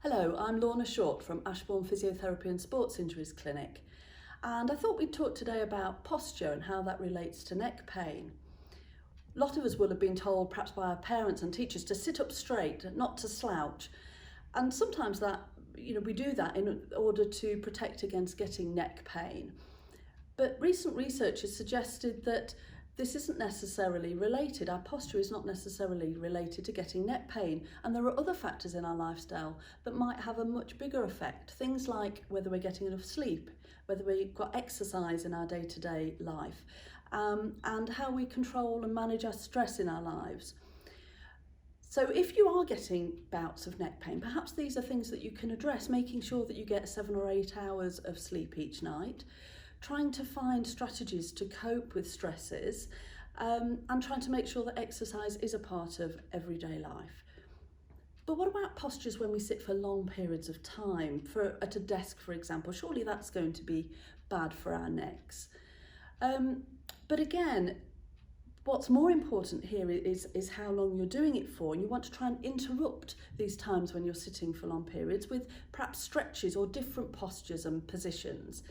Hello, I'm Lorna Short from Ashbourne Physiotherapy and Sports Injuries Clinic, and I thought we'd talk today about posture and how that relates to neck pain. A lot of us will have been told, perhaps by our parents and teachers, to sit up straight, not to slouch, and sometimes we do that in order to protect against getting neck pain. But recent research has suggested that this isn't necessarily related. Our posture is not necessarily related to getting neck pain, and there are other factors in our lifestyle that might have a much bigger effect. Things like whether we're getting enough sleep, whether we've got exercise in our day-to-day life, and how we control and manage our stress in our lives. So if you are getting bouts of neck pain, perhaps these are things that you can address, making sure that you get 7 or 8 hours of sleep each night, trying to find strategies to cope with stresses, and trying to make sure that exercise is a part of everyday life. But what about postures when we sit for long periods of time, at a desk, for example? Surely that's going to be bad for our necks. But again, what's more important here is how long you're doing it for, and you want to try and interrupt these times when you're sitting for long periods with perhaps stretches or different postures and positions.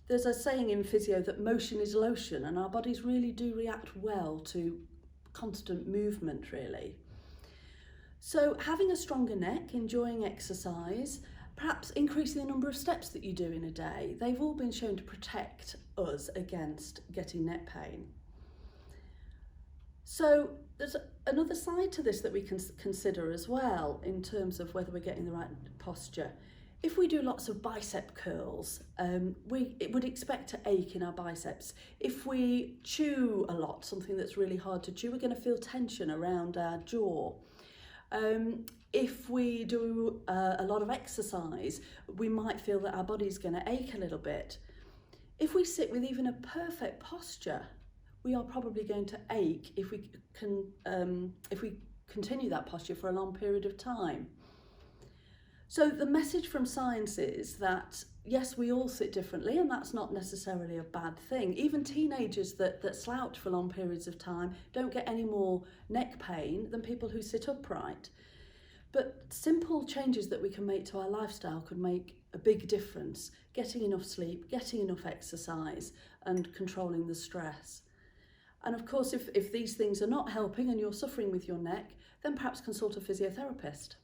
There's a saying in physio that motion is lotion, and our bodies really do react well to constant movement, really. So having a stronger neck, enjoying exercise, perhaps increasing the number of steps that you do in a day, they've all been shown to protect us against getting neck pain. So there's another side to this that we can consider as well in terms of whether we're getting the right posture. If we do lots of bicep curls, it would expect to ache in our biceps. If we chew a lot, something that's really hard to chew, we're going to feel tension around our jaw. If we do a lot of exercise, we might feel that our body's going to ache a little bit. If we sit with even a perfect posture, we are probably going to ache if we continue that posture for a long period of time. So the message from science is that, yes, we all sit differently, and that's not necessarily a bad thing. Even teenagers that slouch for long periods of time don't get any more neck pain than people who sit upright. But simple changes that we can make to our lifestyle could make a big difference. Getting enough sleep, getting enough exercise, and controlling the stress. And of course, if these things are not helping and you're suffering with your neck, then perhaps consult a physiotherapist.